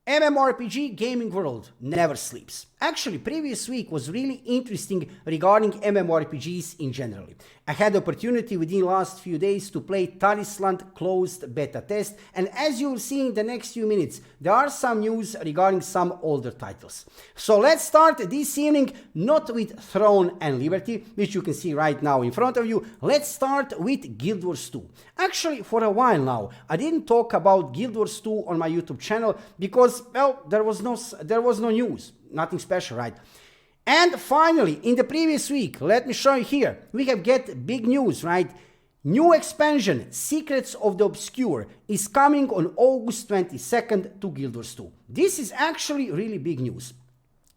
MMORPG gaming world never sleeps. Actually, previous week was really interesting regarding MMORPGs in general. I had the opportunity within the last few days to play Tarisland closed beta test, and as you will see in the next few minutes, there are some news regarding some older titles. So let's start this evening not with Throne and Liberty, which you can see right now in front of you. Let's start with Guild Wars 2. Actually, for a while now, I didn't talk about Guild Wars 2 on my YouTube channel because, well, there was no news. Nothing special, right? And finally, in the previous week, let me show you here, we have get big news, right? New expansion, Secrets of the Obscure, is coming on August 22nd to Guild Wars 2. This is actually really big news.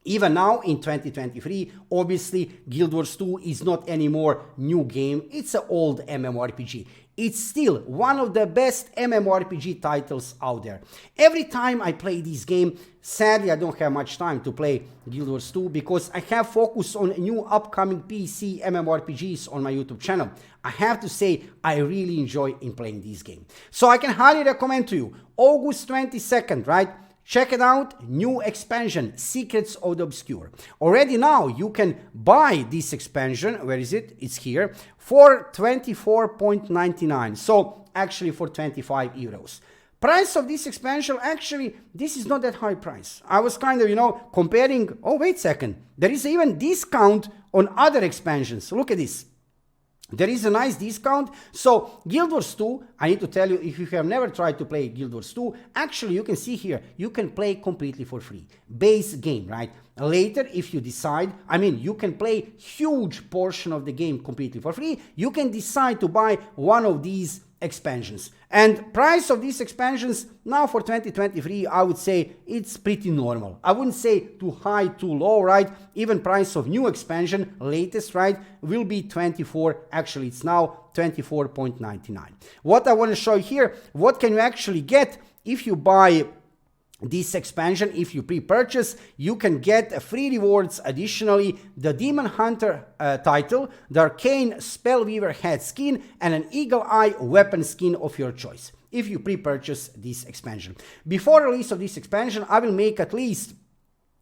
Even now in 2023, obviously Guild Wars 2 is not anymore new game, it's an old MMORPG. It's still one of the best MMORPG titles out there. Every time I play this game, sadly I don't have much time to play Guild Wars 2 because I have focused on new upcoming PC MMORPGs on my YouTube channel. I have to say I really enjoy in playing this game. So I can highly recommend to you, August 22nd, right? Check it out, new expansion, Secrets of the Obscure. Already now you can buy this expansion, where is it? It's here, for 24.99, so actually for 25 euros. Price of this expansion, actually, this is not that high price. I was kind of, comparing, oh wait a second, there is even discount on other expansions, look at this. There is a nice discount. So Guild Wars 2, I need to tell you, if you have never tried to play Guild Wars 2, actually you can see here, you can play completely for free. Base game, right? Later, if you decide, you can play huge portion of the game completely for free. You can decide to buy one of these expansions. And price of these expansions now for 2023, I would say it's pretty normal. I wouldn't say too high, too low, right? Even price of new expansion, latest, right, will be 24. Actually, it's now 24.99. What I want to show you here, what can you actually get if you buy this expansion? If you pre-purchase, you can get free rewards. Additionally, the Demon Hunter title, the Arcane Spellweaver head skin, and an Eagle Eye weapon skin of your choice if you pre-purchase this expansion. Before release of this expansion, I will make at least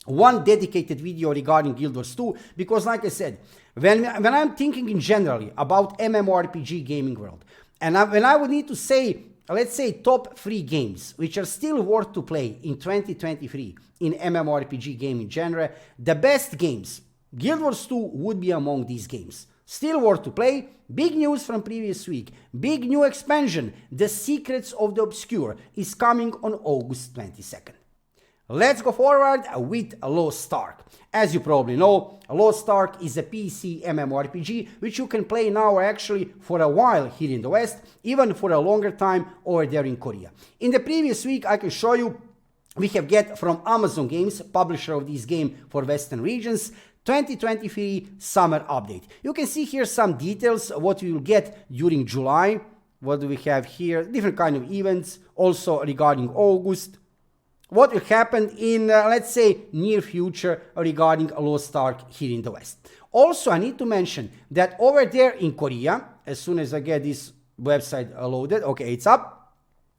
one dedicated video regarding Guild Wars 2 because, like I said, when I'm thinking in generally about MMORPG gaming world, and when I would need to say, let's say top 3 games which are still worth to play in 2023 in MMORPG gaming genre, the best games, Guild Wars 2 would be among these games. Still worth to play. Big news from previous week. Big new expansion, The Secrets of the Obscure, is coming on August 22nd. Let's go forward with Lost Ark. As you probably know, Lost Ark is a PC MMORPG which you can play now actually for a while here in the West, even for a longer time over there in Korea. In the previous week, I can show you, we have get from Amazon Games, publisher of this game for Western regions, 2023 summer update. You can see here some details of what we will get during July. What do we have here? Different kind of events, also regarding August. What will happen in, let's say, near future regarding Lost Ark here in the West. Also, I need to mention that over there in Korea, as soon as I get this website loaded, okay, it's up,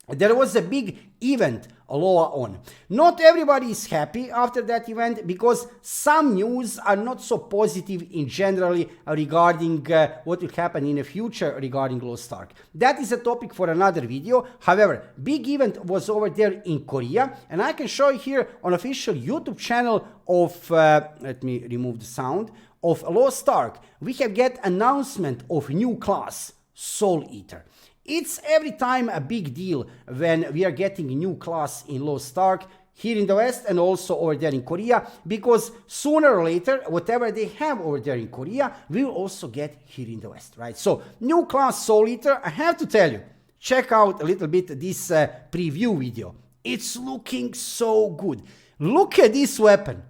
there was a big event Aloha on. Not everybody is happy after that event because some news are not so positive in generally regarding what will happen in the future regarding Lost Ark. That is a topic for another video. However, big event was over there in Korea, and I can show you here on official YouTube channel of, let me remove the sound, of Lost Ark. We have get announcement of new class, Soul Eater. It's every time a big deal when we are getting a new class in Lost Ark here in the West and also over there in Korea, because sooner or later, whatever they have over there in Korea, we will also get here in the West, right? So, new class Soul Eater, I have to tell you, check out a little bit this preview video. It's looking so good. Look at this weapon.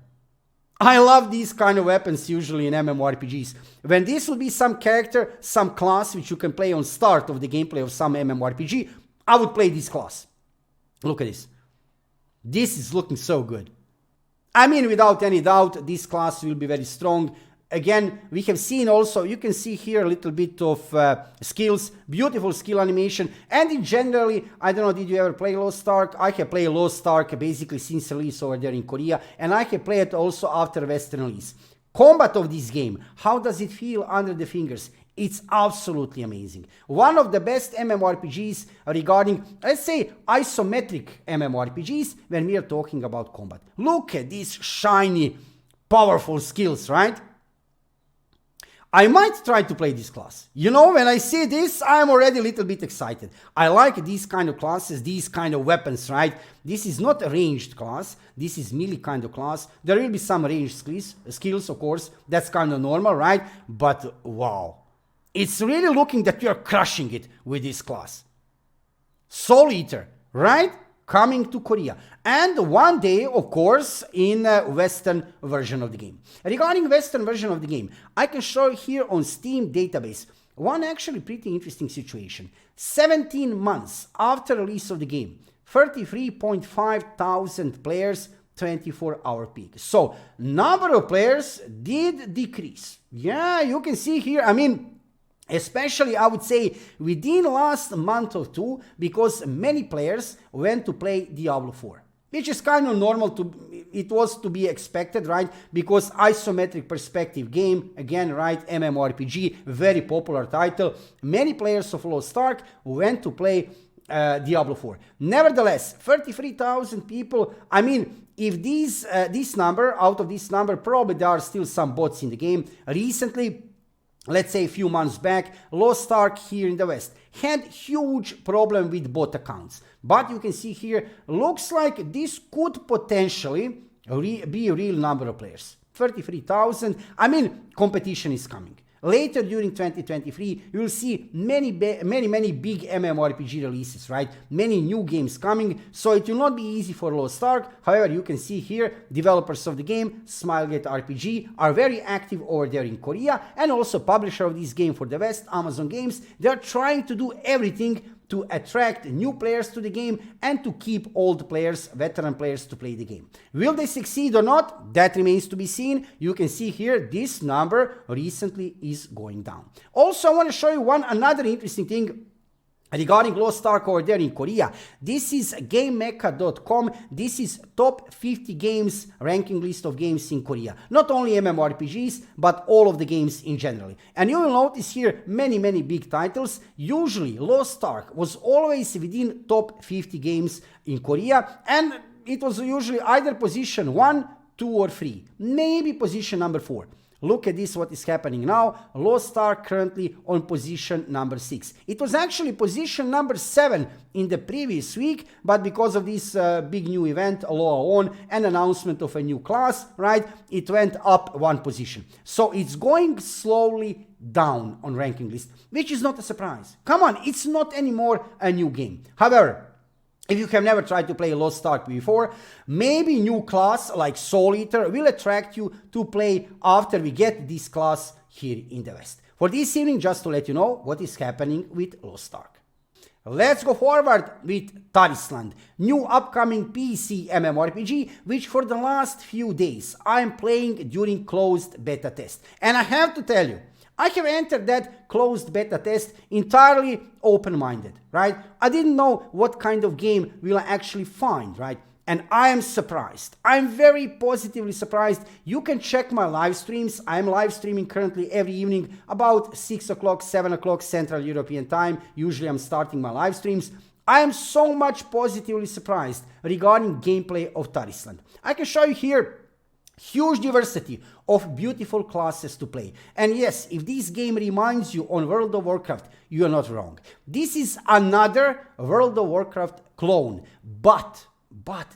I love these kind of weapons usually in MMORPGs. When this will be some character, some class which you can play on start of the gameplay of some MMORPG, I would play this class. Look at this. This is looking so good. Without any doubt, this class will be very strong. Again, we have seen also, you can see here a little bit of skills, beautiful skill animation, and in generally, I don't know, did you ever play Lost Ark? I have played Lost Ark basically since release over there in Korea, and I have played it also after Western release. Combat of this game, how does it feel under the fingers? It's absolutely amazing. One of the best MMORPGs regarding, let's say, isometric MMORPGs when we are talking about combat. Look at these shiny, powerful skills, right? I might try to play this class. You know, when I see this, I'm already a little bit excited. I like these kind of classes, these kind of weapons, right? This is not a ranged class. This is melee kind of class. There will be some ranged skills, of course. That's kind of normal, right? But wow. It's really looking that you're crushing it with this class. SWTOR, right? Coming to Korea. And one day, of course, in Western version of the game. Regarding Western version of the game, I can show here on Steam database one actually pretty interesting situation. 17 months after release of the game, 33.5 thousand players, 24-hour peak. So, number of players did decrease. Yeah, you can see here, I mean, especially, I would say, within last month or two, because many players went to play Diablo 4. Which is kind of normal, it was to be expected, right? Because isometric perspective game, again, right, MMORPG, very popular title. Many players of Lost Ark went to play Diablo 4. Nevertheless, 33,000 people, I mean, if this number, out of this number, probably there are still some bots in the game. Recently, let's say a few months back, Lost Ark here in the West had huge problem with bot accounts. But you can see here, looks like this could potentially be a real number of players. 33,000. I mean, competition is coming. Later during 2023, you will see many big MMORPG releases, right? Many new games coming, so it will not be easy for Lost Ark. However, you can see here, developers of the game, Smilegate RPG, are very active over there in Korea, and also publisher of this game for the West, Amazon Games. They are trying to do everything to attract new players to the game and to keep old players, veteran players, to play the game. Will they succeed or not? That remains to be seen. You can see here this number recently is going down. Also, I want to show you another interesting thing regarding Lost Ark over there in Korea. This is GameMecca.com. This is top 50 games ranking list of games in Korea. Not only MMORPGs, but all of the games in general. And you will notice here many big titles. Usually Lost Ark was always within top 50 games in Korea, and it was usually either position 1, 2 or 3, maybe position number 4. Look at this, what is happening now. Lost Ark currently on position number 6. It was actually position number 7 in the previous week, but because of this big new event, Aion, and announcement of a new class, right, it went up one position. So it's going slowly down on ranking list, which is not a surprise. Come on, it's not anymore a new game. However, if you have never tried to play Lost Ark before, maybe new class like SWTOR will attract you to play after we get this class here in the West. For this evening, just to let you know what is happening with Lost Ark. Let's go forward with Tarisland, new upcoming PC MMORPG, which for the last few days I'm playing during closed beta test. And I have to tell you, I have entered that closed beta test entirely open-minded, right? I didn't know what kind of game will I actually find, right? And I am surprised. I'm very positively surprised. You can check my live streams. I'm live streaming currently every evening about 6 o'clock, 7 o'clock Central European time. Usually I'm starting my live streams. I am so much positively surprised regarding gameplay of Tarisland. I can show you here huge diversity of beautiful classes to play. And yes, if this game reminds you on World of Warcraft, you are not wrong. This is another World of Warcraft clone, but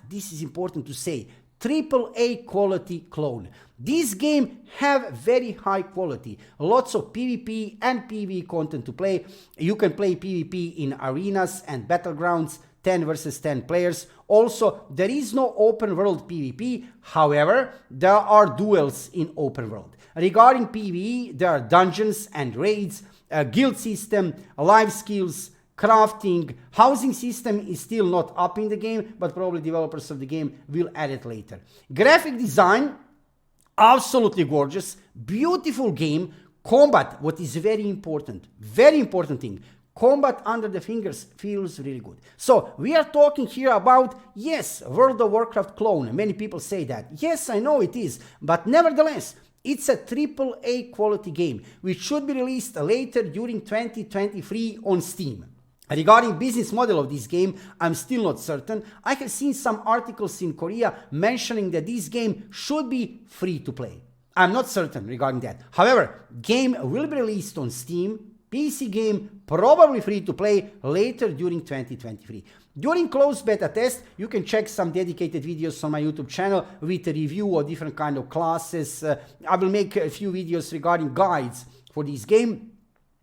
this is important to say, AAA quality clone. This game have very high quality, lots of PvP and PvE content to play. You can play PvP in arenas and battlegrounds, 10 versus 10 players. Also, there is no open world PvP. However, there are duels in open world. Regarding PvE, there are dungeons and raids, a guild system, life skills, crafting. Housing system is still not up in the game, but probably developers of the game will add it later. Graphic design, Absolutely gorgeous, beautiful game. Combat, what is very important thing, combat under the fingers feels really good. So we are talking here about, yes, World of Warcraft clone. Many people say that. Yes, I know it is, but nevertheless, it's a AAA quality game, which should be released later during 2023 on Steam. Regarding business model of this game, I'm still not certain. I have seen some articles in Korea mentioning that this game should be free to play. I'm not certain regarding that. However, game will be released on Steam, PC game, probably free to play later during 2023. During closed beta test, you can check some dedicated videos on my YouTube channel with a review of different kind of classes. I will make a few videos regarding guides for this game.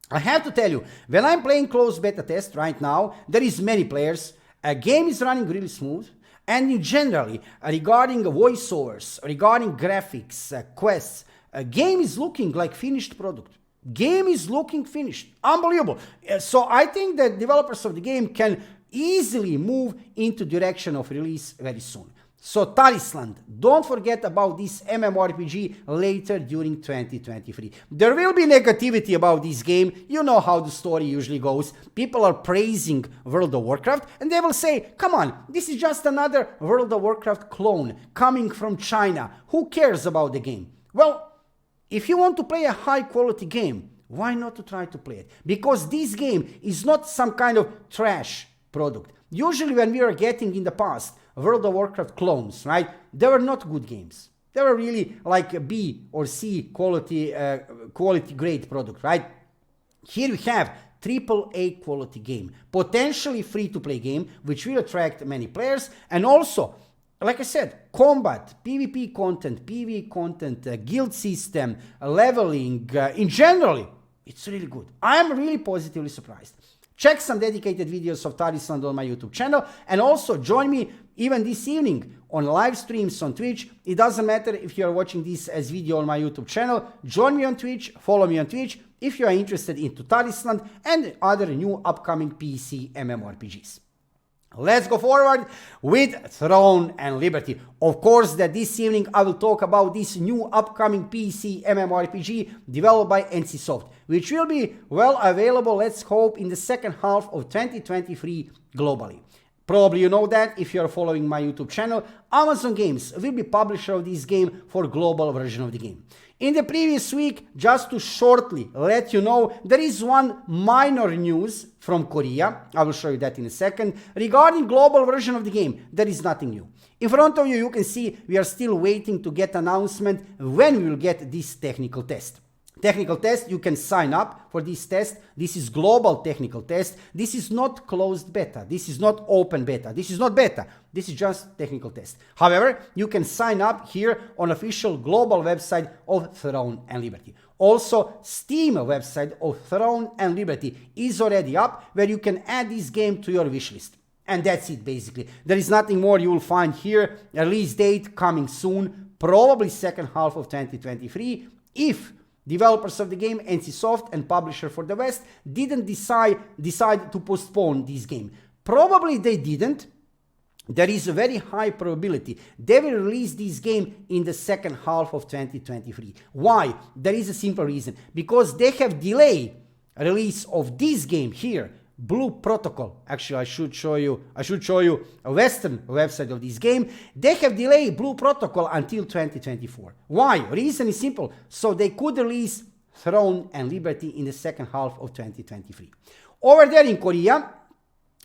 I have to tell you, when I'm playing closed beta test right now, there is many players, a game is running really smooth, and in generally, regarding voiceovers, regarding graphics, quests, a game is looking like finished product. Game is looking finished. Unbelievable. So I think that developers of the game can easily move into direction of release very soon. So Tarisland, don't forget about this MMORPG later during 2023. There will be negativity about this game. You know how the story usually goes. People are praising World of Warcraft and they will say, come on, this is just another World of Warcraft clone coming from China. Who cares about the game? Well, if you want to play a high quality game, why not to try to play it? Because this game is not some kind of trash product. Usually when we are getting in the past World of Warcraft clones, right? They were not good games. They were really like a B or C quality grade product, right? Here we have AAA quality game, potentially free to play game, which will attract many players. And also, like I said, combat, PvP content, PvE content, guild system, leveling, in general, it's really good. I am really positively surprised. Check some dedicated videos of Tarisland on my YouTube channel, and also join me even this evening on live streams on Twitch. It doesn't matter if you are watching this as video on my YouTube channel. Join me on Twitch, follow me on Twitch if you are interested into Tarisland and other new upcoming PC MMORPGs. Let's go forward with Throne and Liberty. Of course, that this evening I will talk about this new upcoming PC MMORPG developed by NCSoft, which will be well available, let's hope, in the second half of 2023 globally. Probably you know that if you are following my YouTube channel. Amazon Games will be publisher of this game for global version of the game. In the previous week, just to shortly let you know, there is one minor news from Korea. I will show you that in a second. Regarding global version of the game, there is nothing new. In front of you, you can see we are still waiting to get announcement when we will get this technical test. Technical test, you can sign up for this test. This is global technical test. This is not closed beta. This is not open beta. This is not beta. This is just technical test. However, you can sign up here on official global website of Throne and Liberty. Also, Steam website of Throne and Liberty is already up, where you can add this game to your wishlist. And that's it basically. There is nothing more you will find here. Release date coming soon, probably second half of 2023, if developers of the game, NCSoft and publisher for the West, didn't decide to postpone this game. Probably they didn't. There is a very high probability they will release this game in the second half of 2023. Why? There is a simple reason. Because they have delayed release of this game here, Blue Protocol. Actually, I should show you a Western website of this game. They have delayed Blue Protocol until 2024. Why? Reason is simple. So they could release Throne and Liberty in the second half of 2023. Over there in Korea,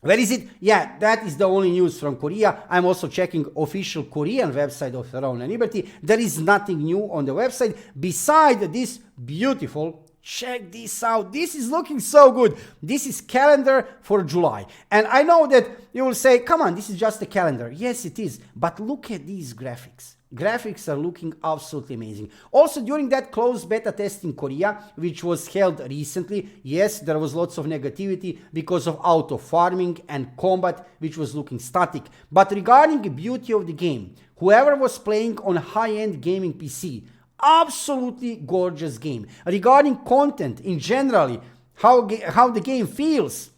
where is it? Yeah, that is the only news from Korea. I'm also checking official Korean website of Throne and Liberty. There is nothing new on the website beside this beautiful. Check this out. This is looking so good. This is calendar for July. And I know that you will say, come on, this is just a calendar. Yes, it is. But look at these graphics. Graphics are looking absolutely amazing. Also, during that closed beta test in Korea, which was held recently, yes, there was lots of negativity because of auto farming and combat, which was looking static. But regarding the beauty of the game, whoever was playing on high-end gaming PC, absolutely gorgeous game. Regarding content in generally, how the game feels,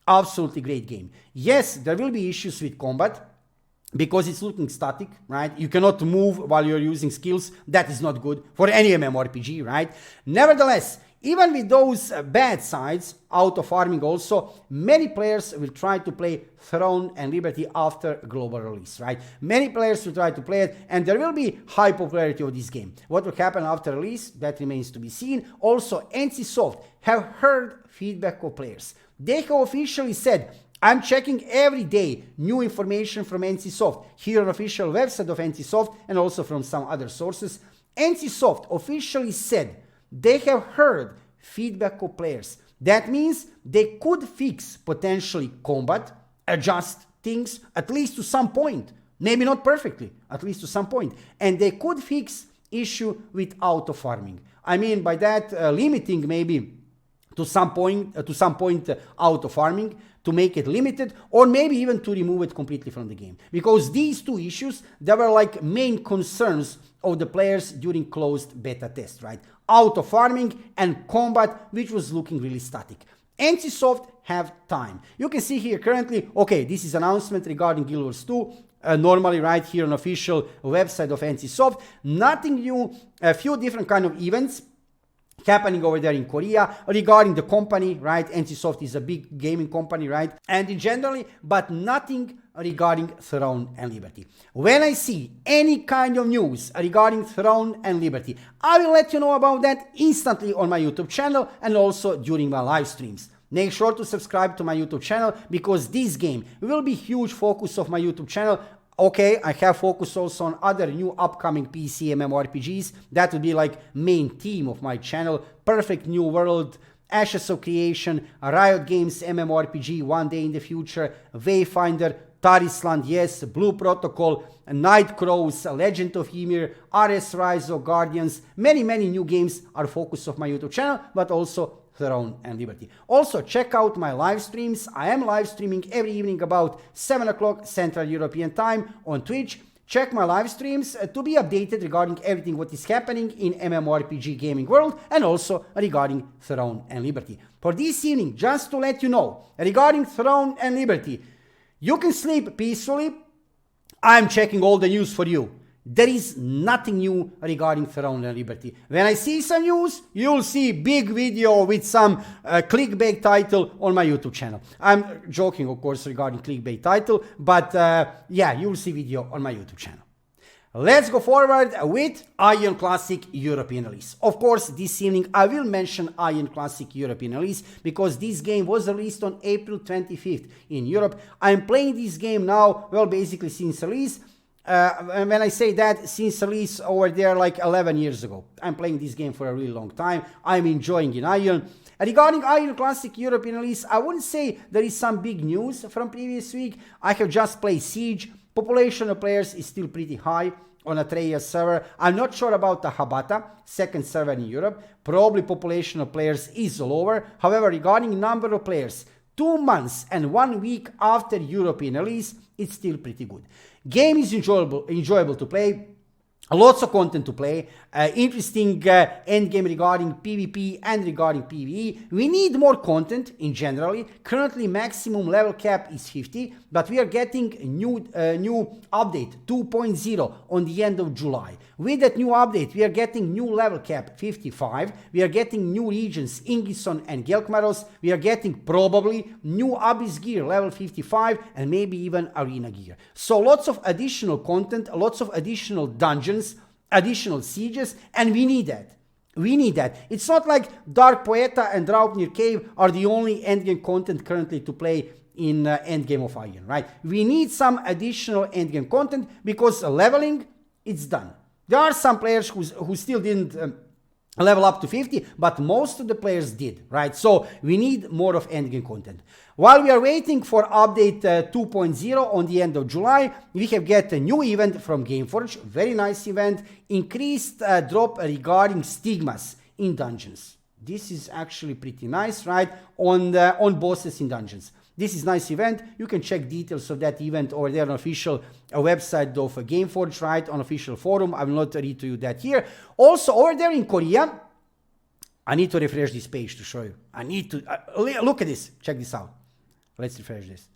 absolutely great game. Yes, there will be issues with combat. because it's looking static, right? You cannot move while you're using skills. That is not good for any MMORPG, right? Nevertheless, even with those bad sides, auto farming also, many players will try to play Throne and Liberty after global release, right? Many players will try to play it, and there will be high popularity of this game. What will happen after release, that remains to be seen. Also, NCSoft have heard feedback of players. They have officially said, I'm checking every day new information from NCSoft, here on official website of NCSoft and also from some other sources. NCSoft officially said they have heard feedback of players. That means they could fix potentially combat, adjust things at least to some point. Maybe not perfectly, at least to some point. And they could fix issue with auto farming. I mean by that limiting maybe to some point auto farming, to make it limited, or maybe even to remove it completely from the game. Because these two issues, they were like main concerns of the players during closed beta test, right? Auto farming and combat, which was looking really static. NCSoft have time. You can see here currently, okay, this is announcement regarding Guild Wars 2, normally right here on official website of NCSoft. Nothing new, a few different kind of events happening over there in Korea regarding the company, right? NCSoft is a big gaming company, right? And in generally, but nothing regarding Throne and Liberty. When I see any kind of news regarding Throne and Liberty, I will let you know about that instantly on my YouTube channel and also during my live streams. Make sure to subscribe to my YouTube channel because this game will be huge focus of my YouTube channel. Okay, I have focus also on other new upcoming PC MMORPGs. That would be like main theme of my channel. Perfect New World, Ashes of Creation, Riot Games MMORPG one day in the future, Wayfinder, Tarisland, yes, Blue Protocol, Night Crows, Legend of Ymir, RS Rise of Guardians. Many new games are focus of my YouTube channel, but also Throne and Liberty. Also, check out my live streams. I am live streaming every evening about 7 o'clock Central European Time on Twitch. Check my live streams to be updated regarding everything what is happening in MMORPG gaming world and also regarding Throne and Liberty. For this evening, just to let you know, regarding Throne and Liberty, you can sleep peacefully. I'm checking all the news for you. There is nothing new regarding Throne and Liberty. When I see some news, you'll see big video with some clickbait title on my YouTube channel. I'm joking, of course, regarding clickbait title, but yeah, you'll see video on my YouTube channel. Let's go forward with Aion Classic European release. Of course, this evening I will mention Aion Classic European release because this game was released on April 25th in Europe. I'm playing this game now, well, basically since release. And when I say that, since release over there like 11 years ago. I'm playing this game for a really long time. I'm enjoying in Aion. Regarding Aion Classic European release, I wouldn't say there is some big news from previous week. I have just played Siege. Population of players is still pretty high on Atreus server. I'm not sure about the Habata, second server in Europe. Probably population of players is lower. However, regarding number of players, 2 months and 1 week after European release, it's still pretty good. Game is enjoyable to play. Lots of content to play, interesting endgame regarding PvP and regarding PvE. We need more content in generally. Currently maximum level cap is 50, but we are getting new update 2.0 on the end of July. With that new update, we are getting new level cap 55. We are getting new regions Ingison and Gelkmaros. We are getting probably new Abyss gear level 55 and maybe even arena gear. So lots of additional content, lots of additional dungeons, additional sieges, and we need that. We need that. It's not like Dark Poeta and Draupnir Cave are the only endgame content currently to play in endgame of Aion, right? We need some additional endgame content because leveling, it's done. There are some players who still didn't level up to 50, but most of the players did, right? So we need more of endgame content. While we are waiting for update 2.0 on the end of July, we have get a new event from Gameforge, very nice event, increased drop regarding stigmas in dungeons. This is actually pretty nice, right? On bosses in dungeons. This is nice event. You can check details of that event over there on official website of Gameforge, right? On official forum. I will not read to you that here. Also, over there in Korea, I need to refresh this page to show you. I need to look at this. Check this out. Let's refresh this.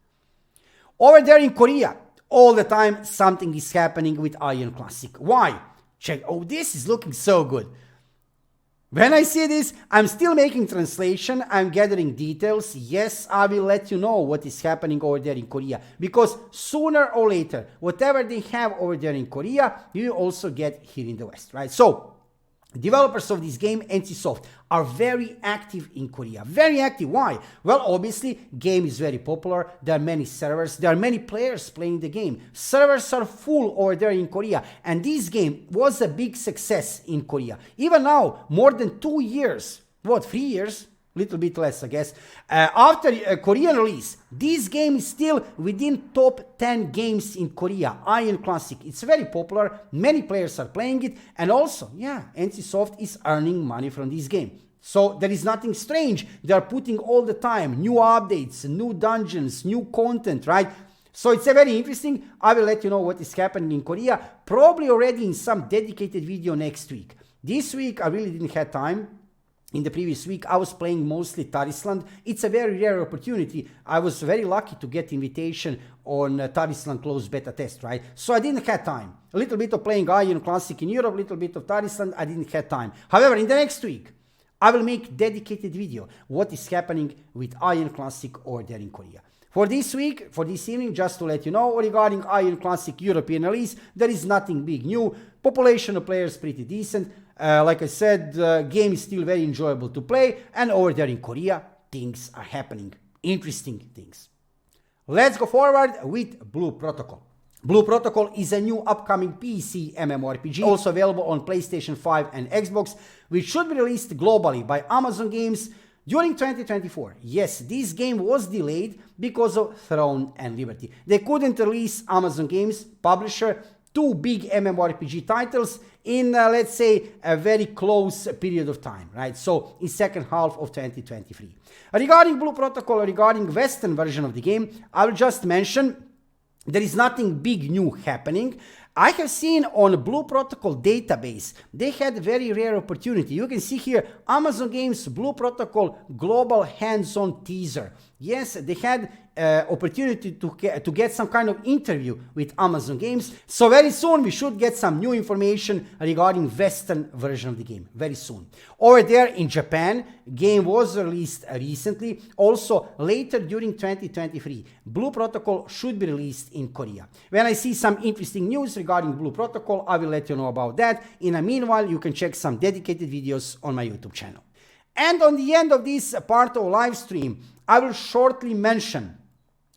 Over there in Korea, all the time something is happening with Aion Classic. Why? Check. Oh, this is looking so good. When I see this, I'm still making translation, I'm gathering details. Yes, I will let you know what is happening over there in Korea, because sooner or later, whatever they have over there in Korea, you will also get here in the West, right? So, developers of this game, NCSoft, are very active in Korea. Very active. Why? Well, obviously, game is very popular. There are many servers. There are many players playing the game. Servers are full over there in Korea. And this game was a big success in Korea. Even now, more than 2 years, 3 years? Little bit less, I guess. After a Korean release, this game is still within top 10 games in Korea. Aion Classic. It's very popular. Many players are playing it. And also, yeah, NCSoft is earning money from this game. So there is nothing strange. They are putting all the time new updates, new dungeons, new content, right? So it's a very interesting. I will let you know what is happening in Korea. Probably already in some dedicated video next week. This week, I really didn't have time. In the previous week, I was playing mostly Tarisland. It's a very rare opportunity. I was very lucky to get invitation on Tarisland closed beta test, right? So I didn't have time. A little bit of playing Aion Classic in Europe, a little bit of Tarisland, I didn't have time. However, in the next week, I will make dedicated video what is happening with Aion Classic over there in Korea. For this week, for this evening, just to let you know, regarding Aion Classic European release, there is nothing big new. Population of players pretty decent. Like I said, the game is still very enjoyable to play, and over there in Korea, things are happening. Interesting things. Let's go forward with Blue Protocol. Blue Protocol is a new upcoming PC MMORPG, also available on PlayStation 5 and Xbox, which should be released globally by Amazon Games during 2024. Yes, this game was delayed because of Throne and Liberty. They couldn't release Amazon Games, publisher, two big MMORPG titles in, let's say, a very close period of time, right? So, in second half of 2023. Regarding Blue Protocol, regarding Western version of the game, I will just mention there is nothing big new happening. I have seen on Blue Protocol database, they had very rare opportunity. You can see here, Amazon Games Blue Protocol Global Hands-On Teaser. Yes, they had opportunity to get some kind of interview with Amazon Games. So very soon we should get some new information regarding Western version of the game. Very soon. Over there in Japan, game was released recently. Also later during 2023, Blue Protocol should be released in Korea. When I see some interesting news regarding Blue Protocol, I will let you know about that. In the meanwhile, you can check some dedicated videos on my YouTube channel. And on the end of this part of live stream, I will shortly mention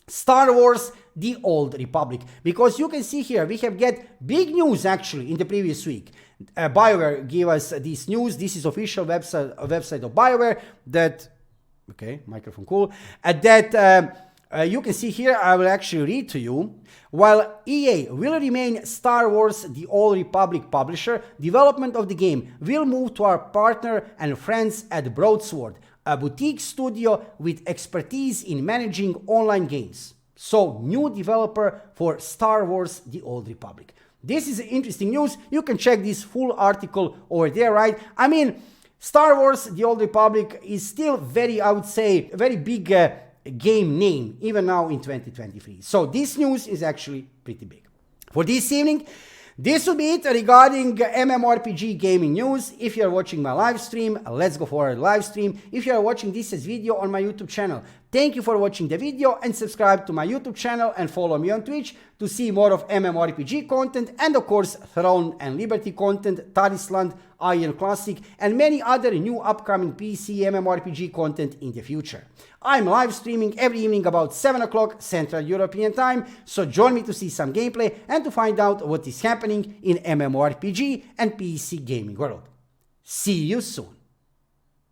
Star Wars The Old Republic, because you can see here we have get big news actually in the previous week. BioWare gave us this news. This is official website of BioWare that, okay, microphone cool, you can see here, I will actually read to you. While EA will remain Star Wars The Old Republic publisher, development of the game will move to our partner and friends at Broadsword, a boutique studio with expertise in managing online games. So, new developer for Star Wars The Old Republic. This is interesting news. You can check this full article over there, right? I mean, Star Wars The Old Republic is still very, I would say, very big game name, even now in 2023. So, this news is actually pretty big. For this evening, this will be it regarding MMORPG gaming news. If you are watching my live stream, let's go for a live stream. If you are watching this as video on my YouTube channel, thank you for watching the video and subscribe to my YouTube channel and follow me on Twitch to see more of MMORPG content and of course Throne and Liberty content, Tarisland, Aion Classic and many other new upcoming PC MMORPG content in the future. I'm live streaming every evening about 7 o'clock Central European Time, so join me to see some gameplay and to find out what is happening in MMORPG and PC gaming world. See you soon.